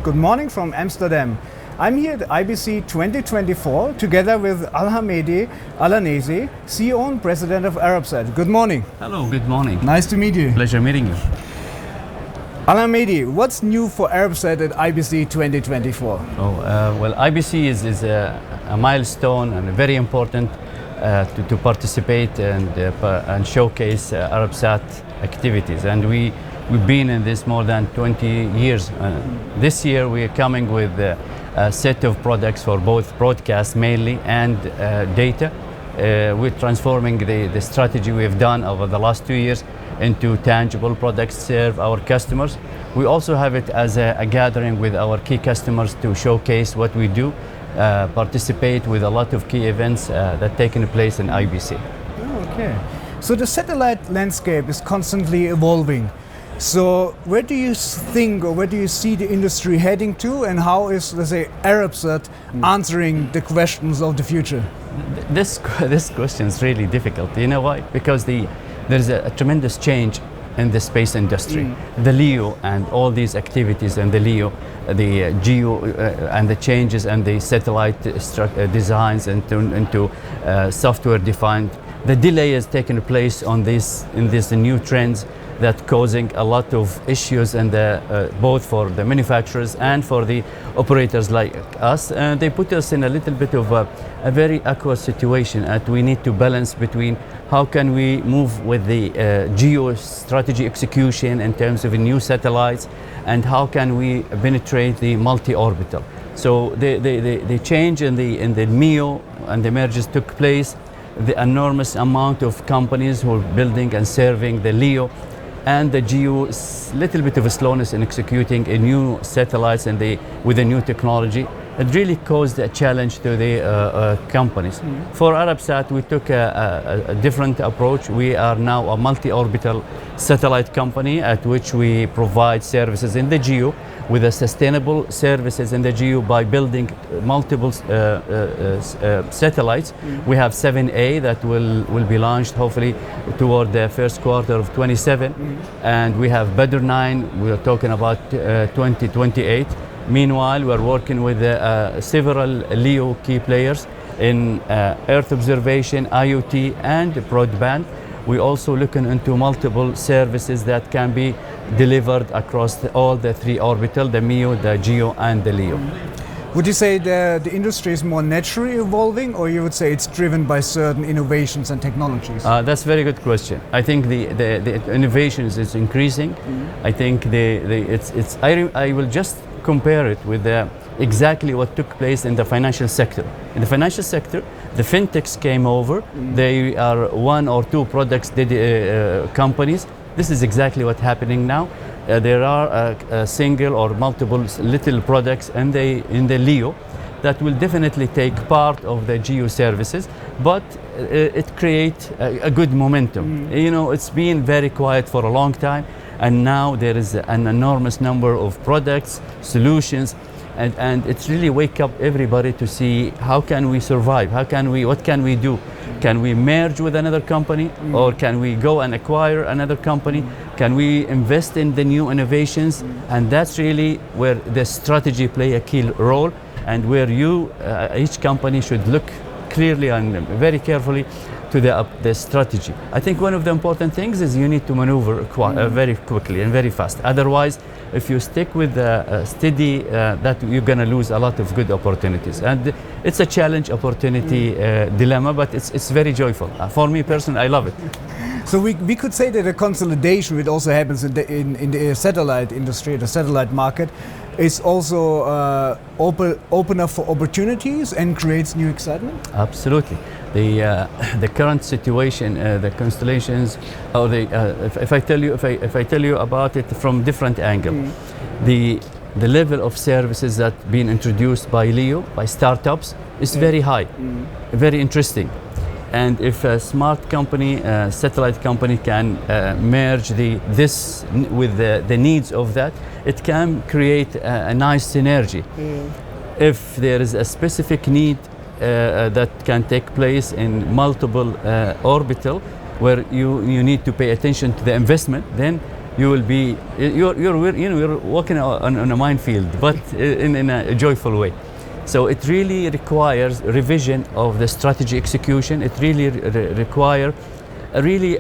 Good morning from Amsterdam. I'm here at IBC 2024 together with Alhamedi Alanezi, CEO and President of Arabsat. Good morning. Hello, good morning. Nice to meet you. Pleasure meeting you. Alhamedi, what's new for Arabsat at IBC 2024? Well, IBC is a milestone and very important to participate and showcase Arabsat activities. And we've been in this more than 20 years. This year we are coming with a set of products for both broadcast mainly and data. We're transforming the strategy we have done over the last 2 years into tangible products to serve our customers. We also have it as a gathering with our key customers to showcase what we do, participate with a lot of key events that taking place in IBC. Okay. So the satellite landscape is constantly evolving. So where do you think or where do you see the industry heading to, and how is, let's say, Arabsat answering the questions of the future? This question is really difficult. You know why? Because there's a tremendous change in the space industry. The LEO and all these activities and the LEO, the GEO and the changes and the satellite designs into software defined. The delay has taken place on in these new trends that causing a lot of issues and both for the manufacturers and for the operators like us. And they put us in a little bit of a very awkward situation, and we need to balance between how can we move with the geo strategy execution in terms of new satellites, and how can we penetrate the multi-orbital. So the change in the MEO and the mergers took place. The enormous amount of companies who are building and serving the LEO and the GEO, little bit of a slowness in executing a new satellites and with the new technology. It really caused a challenge to the companies. For Arabsat, we took a different approach. We are now a multi-orbital satellite company at which we provide services in the GEO with a sustainable services in the GEO by building multiple satellites. We have 7A that will be launched hopefully toward the first quarter of 27, and we have Badr 9. We are talking about 2028. Meanwhile, we are working with several LEO key players in Earth observation, IoT, and broadband. We're also looking into multiple services that can be delivered across all the three orbital, the MEO, the GEO, and the LEO. Would you say the industry is more naturally evolving, or you would say it's driven by certain innovations and technologies? That's a very good question. I think the innovations is increasing. I think I will just compare it with exactly what took place in the financial sector. In the financial sector, the fintechs came over. They are one or two products companies. This is exactly what's happening now. There are a single or multiple little products in the LEO that will definitely take part of the GEO services, but it creates a good momentum. You know, it's been very quiet for a long time, and now there is an enormous number of products, solutions, and it's really wake up everybody to see how can we survive, what can we do? Can we merge with another company, or can we go and acquire another company? Can we invest in the new innovations? And that's really where the strategy play a key role, and where each company should look clearly and very carefully to the strategy. I think one of the important things is you need to maneuver very quickly and very fast. Otherwise, if you stick with the steady, that you're going to lose a lot of good opportunities. And it's a challenge, opportunity, dilemma, but it's very joyful. For me personally, I love it. So we could say that a consolidation, which also happens in the satellite industry, the satellite market, is also opener for opportunities and creates new excitement? Absolutely. The current situation, the constellations, or if I tell you about it from different angle, the level of services that been introduced by LEO, by startups, is very high, very interesting. And if a smart company, satellite company, can merge this with the needs of that, it can create a nice synergy. If there is a specific need that can take place in multiple orbital, where you need to pay attention to the investment, then you will be, you're walking on a minefield, but in a joyful way. So it really requires revision of the strategy execution. It really requires a really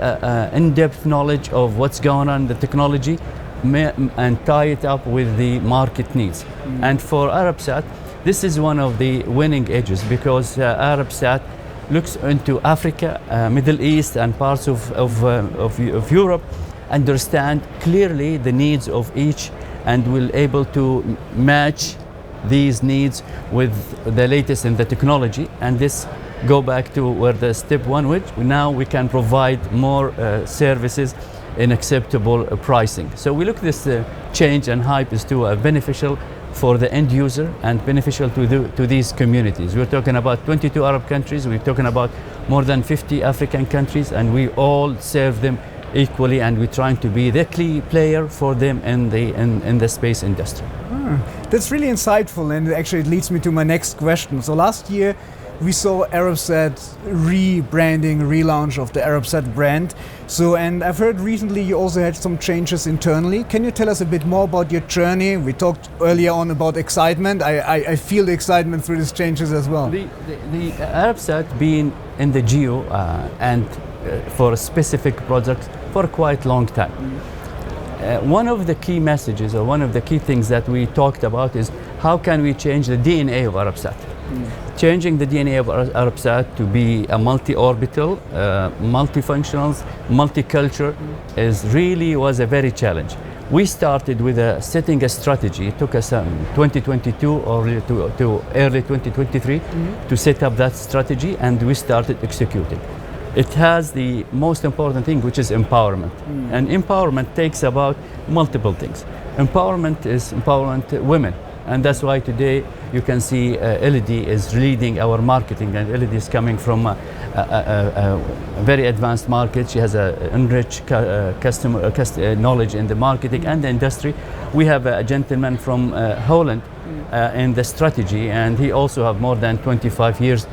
in-depth knowledge of what's going on in the technology and tie it up with the market needs. And for Arabsat, this is one of the winning edges, because Arabsat looks into Africa, Middle East, and parts of Europe, understand clearly the needs of each, and will able to match these needs with the latest in the technology. And this go back to where the step one, which now we can provide more services in acceptable pricing. So we look at this change and hype is beneficial for the end user and beneficial to these communities. We're talking about 22 Arab countries, we're talking about more than 50 African countries, and we all serve them equally, and we're trying to be the key player for them in the space industry. That's really insightful, and actually it leads me to my next question. So last year we saw Arabsat rebranding, relaunch of the Arabsat brand. So, and I've heard recently you also had some changes internally. Can you tell us a bit more about your journey? We talked earlier on about excitement. I feel the excitement through these changes as well. The Arabsat being in the geo and for a specific project for a quite long time. One of the key messages, or one of the key things that we talked about, is how can we change the DNA of Arabsat? Changing the DNA of Arabsat to be a multi-orbital, multifunctional, multicultural was a very challenge. We started with setting a strategy. It took us 2022 or to early 2023 to set up that strategy, and we started executing. It has the most important thing, which is empowerment. And empowerment takes about multiple things. Empowerment is women. And that's why today you can see LED is leading our marketing, and LED is coming from a very advanced market. She has a enriched customer knowledge in the marketing and the industry. We have a gentleman from Holland in the strategy, and he also have more than 25 years.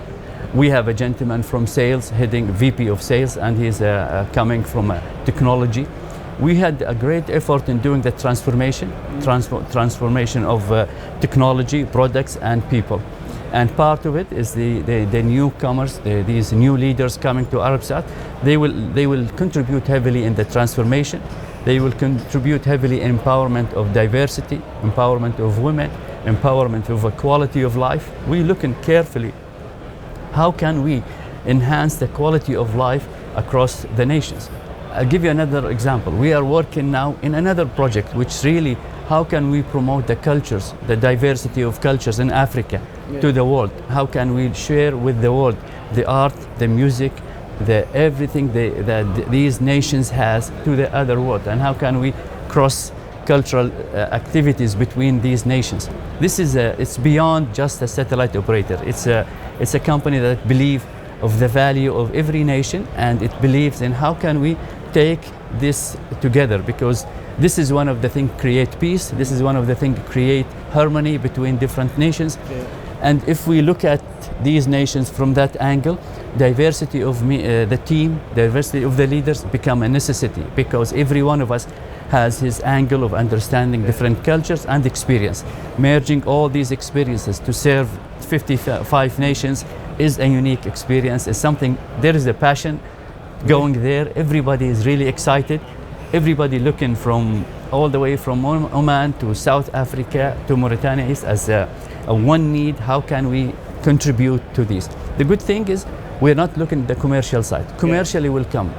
We have a gentleman from sales, heading VP of sales, and he's coming from technology. We had a great effort in doing the transformation of technology, products, and people. And part of it is the newcomers, these new leaders coming to Arabsat. They will contribute heavily in the transformation. They will contribute heavily in empowerment of diversity, empowerment of women, empowerment of a quality of life. We're looking carefully how can we enhance the quality of life across the nations. I'll give you another example. We are working now in another project, which really, how can we promote the cultures, the diversity of cultures in Africa to the world? How can we share with the world the art, the music, everything that these nations has to the other world? And how can we cross cultural activities between these nations? This is it's beyond just a satellite operator. It's a company that believes of the value of every nation, and it believes in how can we take this together, because this is one of the things create peace. This is one of the things create harmony between different nations. And if we look at these nations from that angle, diversity of the team, diversity of the leaders become a necessity, because every one of us has his angle of understanding different cultures and experience. Merging all these experiences to serve 55 nations is a unique experience. It's something, there is a passion going there. Everybody is really excited. Everybody looking from all the way from Oman to South Africa to Mauritania is as a one need. How can we contribute to this? The good thing is we're not looking at the commercial side. Commercially will come.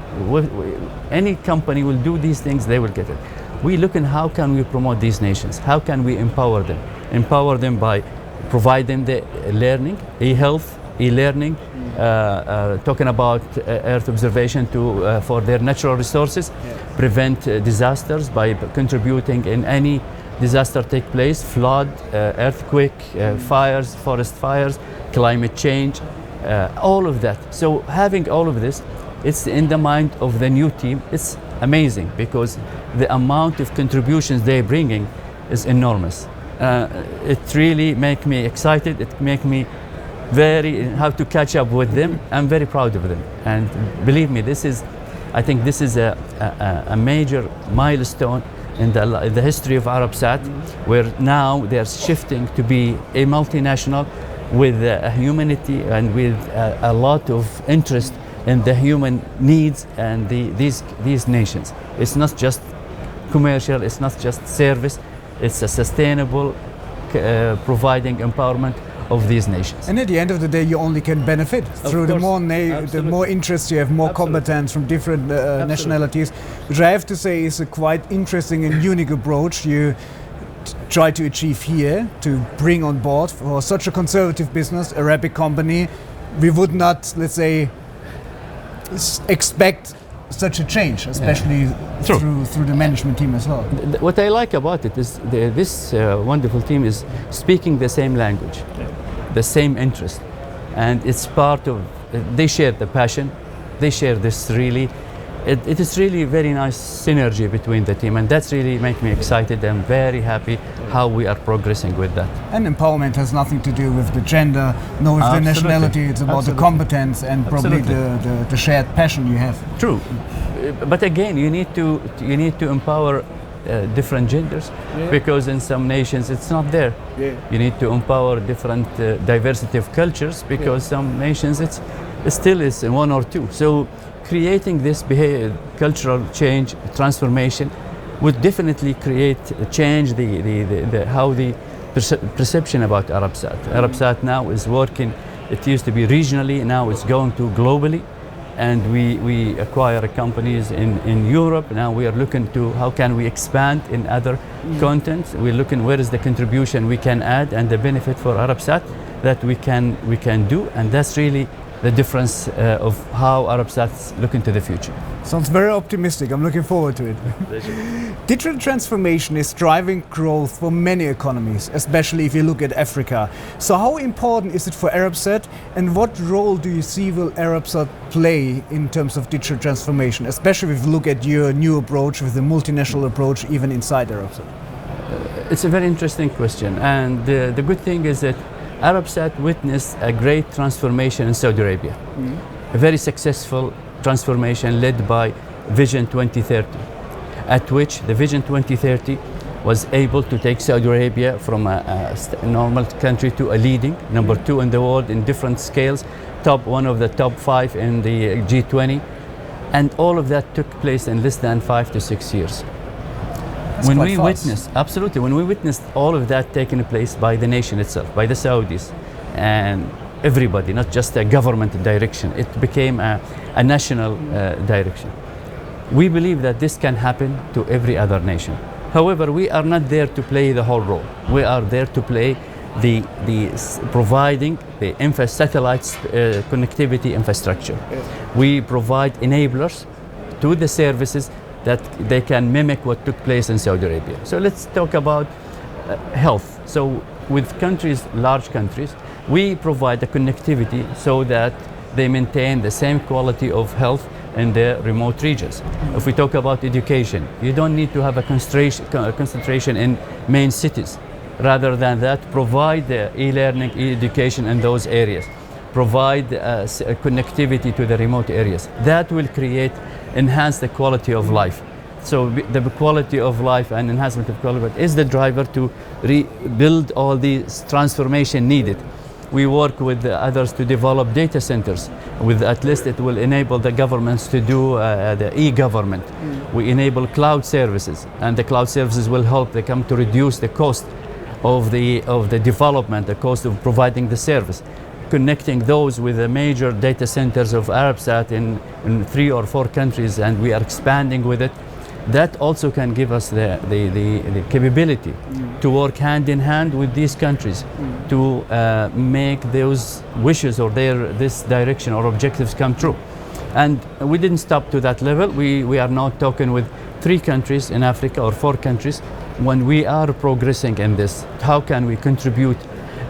Any company will do these things, they will get it. We look at how can we promote these nations? How can we empower them? Empower them by providing the learning, e-health, e-learning, talking about Earth observation for their natural resources, prevent disasters by contributing in any disaster take place, flood, earthquake, fires, forest fires, climate change, all of that. So having all of this, it's in the mind of the new team. It's amazing because the amount of contributions they're bringing is enormous. It really makes me excited. It makes me how to catch up with them. I'm very proud of them. And believe me, this is I think this is a major milestone in the history of Arabsat, where now they're shifting to be a multinational with a humanity and with a lot of interest in the human needs and these nations. It's not just commercial, it's not just service, it's a sustainable providing empowerment of these nations. And at the end of the day, you only can benefit through the more interest you have, more competence from different nationalities, which I have to say is a quite interesting and unique approach you try to achieve here, to bring on board for such a conservative business, Arabic company. We would not, let's say, expect such a change, especially through the management team as well. What I like about it is this wonderful team is speaking the same language, the same interest, and it's part of, they share the passion, they share this really. It is really very nice synergy between the team, and that's really make me excited. I'm very happy how we are progressing with that. And empowerment has nothing to do with the gender, nor with the nationality. It's about the competence and probably the shared passion you have. True, but again, you need to empower different genders, because in some nations it's not there. You need to empower different diversity of cultures, because some nations it still is one or two. So creating this cultural change, transformation, would definitely change how the perception about Arabsat. Arabsat now is working, it used to be regionally, now it's going to globally, and we acquire companies in Europe. Now we are looking to how can we expand in other continents. We're looking where is the contribution we can add and the benefit for Arabsat that we can do, and that's really the difference of how Arabsat's looking to the future. Sounds very optimistic. I'm looking forward to it. Digital transformation is driving growth for many economies, especially if you look at Africa. So how important is it for Arabsat, and what role do you see will Arabsat play in terms of digital transformation, especially if you look at your new approach with the multinational approach even inside Arabsat? It's a very interesting question, and the good thing is that Arabsat witnessed a great transformation in Saudi Arabia, a very successful transformation led by Vision 2030, at which the Vision 2030 was able to take Saudi Arabia from a normal country to a leading number 2 in the world in different scales, one of the top 5 in the G20, and all of that took place in less than 5 to 6 years. When we witnessed all of that taking place by the nation itself, by the Saudis and everybody, not just a government direction, it became a national direction. We believe that this can happen to every other nation. However, we are not there to play the whole role. We are there to play providing the satellite connectivity infrastructure. We provide enablers to the services that they can mimic what took place in Saudi Arabia. So let's talk about health. So with countries, large countries, we provide the connectivity so that they maintain the same quality of health in their remote regions. If we talk about education, you don't need to have a concentration in main cities. Rather than that, provide the e-learning, e-education in those areas. Provide connectivity to the remote areas. That will enhance the quality of life. So the quality of life and enhancement of quality is the driver to rebuild all the transformation needed. We work with others to develop data centers. With at least it will enable the governments to do the e-government. We enable cloud services, and the cloud services will help them to reduce the cost of the development, the cost of providing the service. Connecting those with the major data centers of Arabsat in 3 or 4 countries, and we are expanding with it. That also can give us the capability to work hand in hand with these countries to make those wishes or this direction or objectives come true. And we didn't stop to that level. We are now talking with 3 countries in Africa or 4 countries. When we are progressing in this, how can we contribute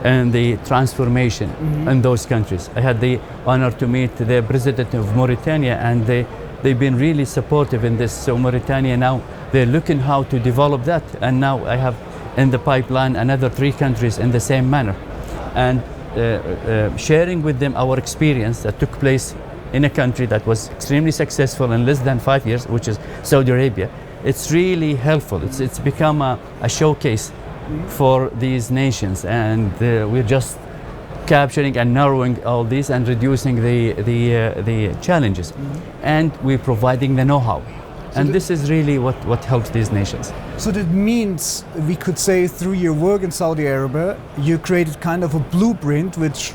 in the transformation in those countries? I had the honor to meet the President of Mauritania, and they've been really supportive in this. So Mauritania now, they're looking how to develop that. And now I have in the pipeline another 3 countries in the same manner. And sharing with them our experience that took place in a country that was extremely successful in less than 5 years, which is Saudi Arabia. It's really helpful. It's become a showcase for these nations, and we're just capturing and narrowing all these and reducing the challenges. And we're providing the know-how. And this is really what helps these nations. So that means we could say through your work in Saudi Arabia, you created kind of a blueprint which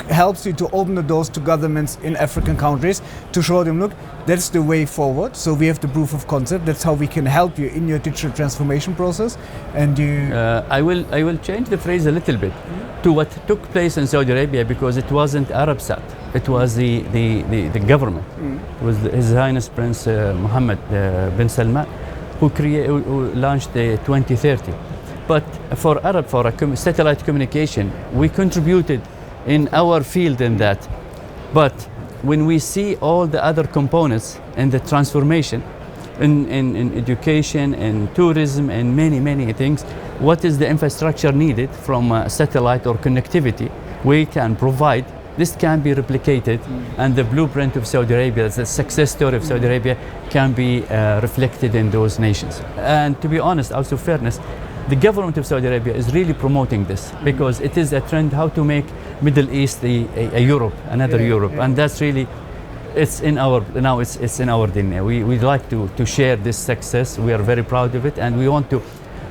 helps you to open the doors to governments in African countries to show them, look, that's the way forward. So we have the proof of concept. That's how we can help you in your digital transformation process. And you, I will change the phrase a little bit to what took place in Saudi Arabia, because it wasn't Arabsat. It was the government. It was His Highness Prince Mohammed bin Salman who launched the 2030. But for satellite communication, we contributed in our field in that. But when we see all the other components in the transformation, in education, in tourism, and many things, what is the infrastructure needed from satellite or connectivity we can provide? This can be replicated, and the blueprint of Saudi Arabia, the success story of Saudi Arabia, can be reflected in those nations. And to be honest, also fairness, the government of Saudi Arabia is really promoting this, because it is a trend how to make Middle East a Europe, another Europe, and that's really, it's in our DNA. We like to share this success. We are very proud of it, and we want to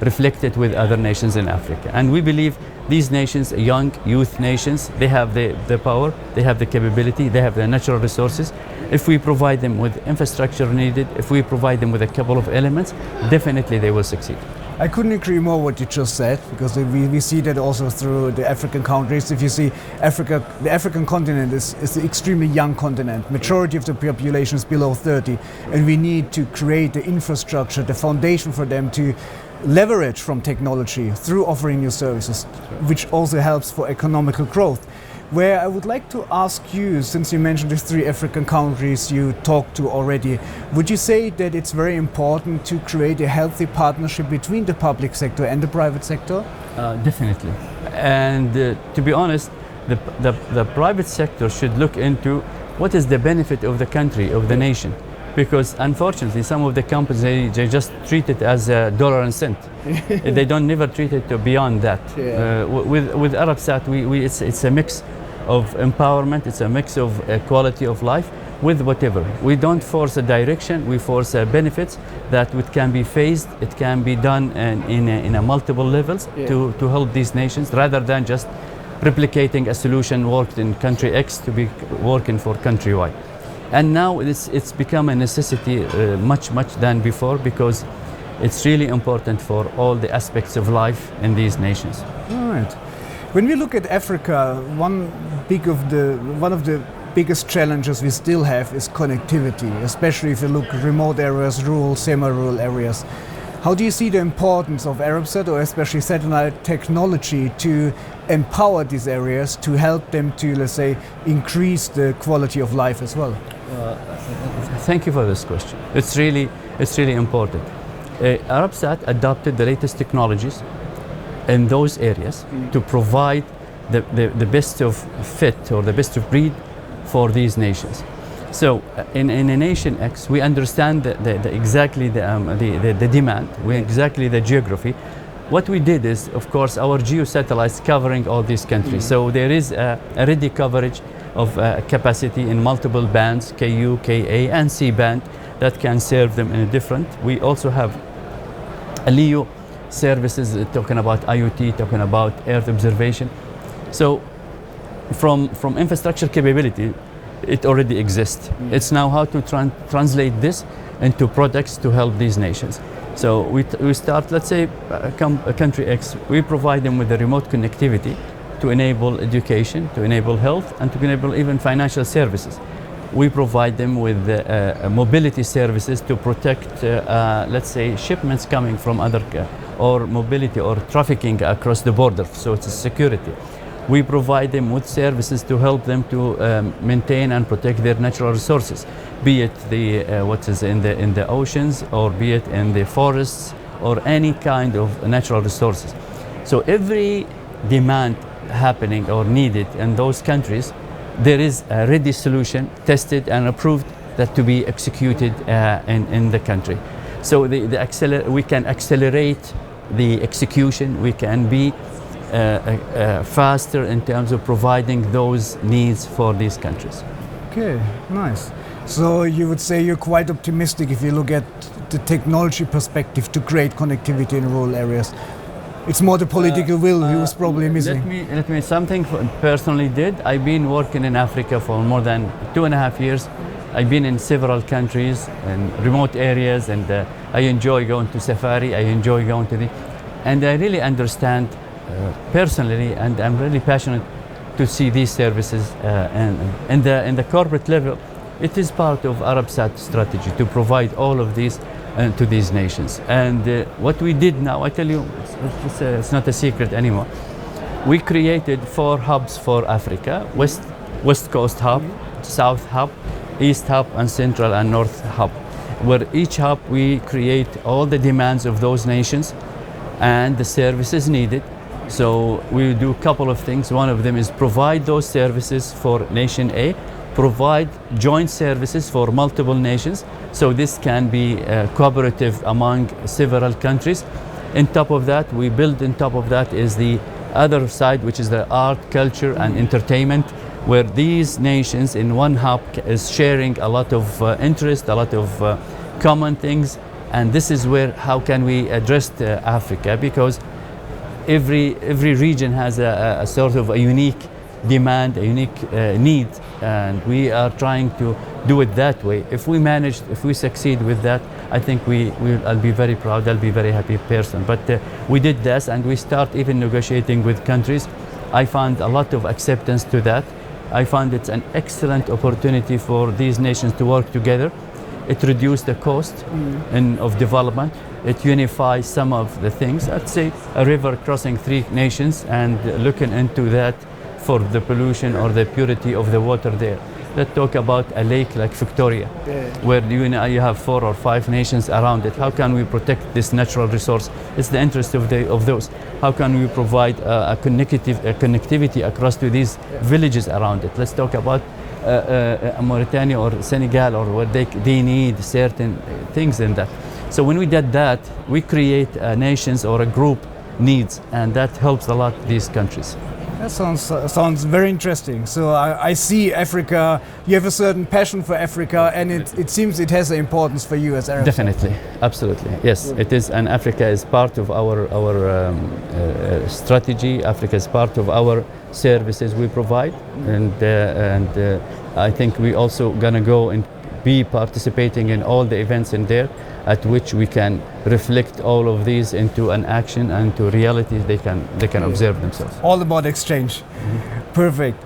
reflect it with other nations in Africa. And we believe these nations, young youth nations, they have the power, they have the capability, they have the natural resources. If we provide them with infrastructure needed, if we provide them with a couple of elements, definitely they will succeed. I couldn't agree more what you just said, because we see that also through the African countries. If you see Africa, the African continent is an extremely young continent. Majority of the population is below 30, and we need to create the infrastructure, the foundation for them to leverage from technology through offering new services, which also helps for economical growth. Where I would like to ask you, since you mentioned the 3 African countries you talked to already, would you say that it's very important to create a healthy partnership between the public sector and the private sector? Definitely. And to be honest, the private sector should look into what is the benefit of the country, of the nation. Because unfortunately, some of the companies, they just treat it as a dollar and cent. They don't never treat it beyond that. With Arabsat, it's a mix of empowerment, it's a mix of quality of life with whatever. We don't force a direction, we force benefits that it can be phased, it can be done in a multiple levels to help these nations, rather than just replicating a solution worked in country X to be working for country Y. And now it's become a necessity much than before, because it's really important for all the aspects of life in these nations. All right. When we look at Africa, one of the biggest challenges we still have is connectivity, especially if you look at remote areas, rural, semi-rural areas. How do you see the importance of Arabsat, or especially satellite technology, to empower these areas, to help them to, let's say, increase the quality of life as well? Thank you for this question. It's really important. Arabsat adopted the latest technologies in those areas to provide the best of fit, or the best of breed, for these nations. So in a nation X, we understand exactly the demand, exactly the geography. What we did is, of course, our geosatellites covering all these countries. So there is a ready coverage of capacity in multiple bands, KU, KA, and C band, that can serve them in a different. We also have a LEO services talking about IoT, talking about Earth observation. So from infrastructure capability, it already exists. It's now how to translate this into products to help these nations. So we start, let's say, country X, we provide them with the remote connectivity to enable education, to enable health, and to enable even financial services. We provide them with mobility services to protect, let's say, shipments coming from other, or mobility or trafficking across the border, so it's a security. We provide them with services to help them to maintain and protect their natural resources, be it what is in the oceans, or be it in the forests, or any kind of natural resources. So every demand happening or needed in those countries, there is a ready solution, tested and approved, that to be executed in the country. So we can accelerate the execution. We can be faster in terms of providing those needs for these countries. Okay, nice. So you would say you're quite optimistic if you look at the technology perspective to create connectivity in rural areas. It's more the political will who was probably missing. Let me something personally did. I've been working in Africa for more than 2.5 years. I've been in several countries and remote areas, and I enjoy going to safari. I enjoy going to and I really understand personally, and I'm really passionate to see these services. And in the corporate level, it is part of Arabsat strategy to provide all of these to these nations. And what we did now, I tell you, it's not a secret anymore. We created 4 hubs for Africa: West Coast hub, South hub, East hub, and Central and North hub. Where each hub we create all the demands of those nations and the services needed. So we do a couple of things. One of them is provide those services for nation A, provide joint services for multiple nations. So this can be cooperative among several countries. On top of that, we build on top of that is the other side, which is the art, culture, and entertainment, where these nations in one hub is sharing a lot of interest, a lot of common things. And this is where, how can we address Africa? Because every region has a sort of a unique demand, a unique need, and we are trying to do it that way. If we succeed with that, I think I'll be very proud, I'll be a very happy person. But we did this, and we start even negotiating with countries. I found a lot of acceptance to that. I found it's an excellent opportunity for these nations to work together. It reduced the cost of development. It unifies some of the things. I'd say a river crossing 3 nations and looking into that for the pollution or the purity of the water there. Let's talk about a lake like Victoria, where you have 4 or 5 nations around it. How can we protect this natural resource? It's the interest of those. How can we provide a connectivity across to these villages around it? Let's talk about Mauritania or Senegal, or where they need certain things in that. So when we did that, we create nations or a group needs, and that helps a lot these countries. That sounds very interesting. So I see Africa, you have a certain passion for Africa, and it seems it has an importance for you as Arabsat. Definitely, absolutely, yes, it is, and Africa is part of our strategy. Africa is part of our services we provide, and I think we also gonna go and be participating in all the events in there, at which we can reflect all of these into an action and to reality they can observe themselves. All about exchange. Perfect.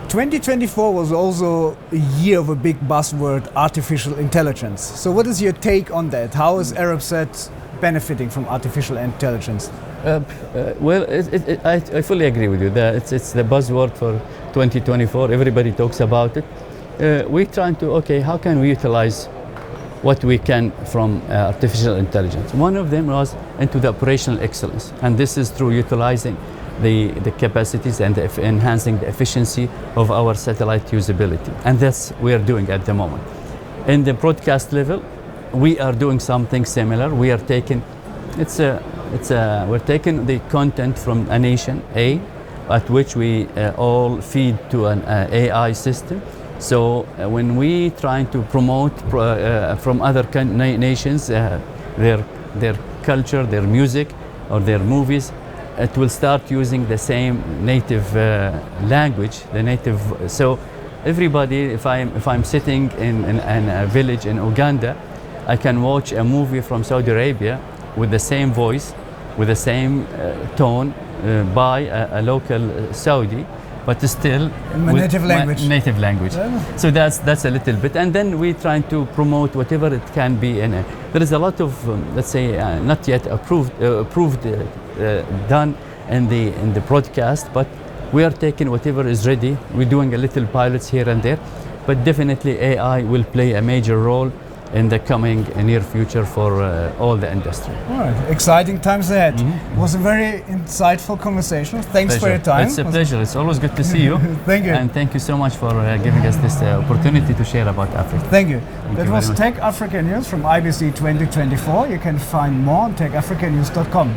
2024 was also a year of a big buzzword, artificial intelligence. So what is your take on that? How is Arabsat benefiting from artificial intelligence? Well, I fully agree with you. It's the buzzword for 2024. Everybody talks about it. We're trying to, how can we utilize what we can from artificial intelligence? One of them was into the operational excellence, and this is through utilizing the capacities and enhancing the efficiency of our satellite usability, and that's what we are doing at the moment. In the broadcast level, we are doing something similar. We are taking we're taking the content from a nation A, at which we all feed to an AI system. So when we try to promote from other nations their culture, their music, or their movies, it will start using the same native language, the native. So everybody, if I'm sitting in a village in Uganda, I can watch a movie from Saudi Arabia with the same voice, with the same tone, by a local Saudi, but still in native language. Native language. Yeah. So that's a little bit, and then we try to promote whatever it can be in it. There is a lot of let's say not yet approved done in the broadcast, but we are taking whatever is ready. We're doing a little pilots here and there, but definitely AI will play a major role in the coming near future for all the industry. All right, exciting times ahead. It was a very insightful conversation. Thanks for your time. It's a pleasure. It's always good to see you. Thank you. And thank you so much for giving us this opportunity to share about Africa. Thank you. Thank That you was very much. Tech Africa News from IBC 2024. You can find more on techafricanews.com.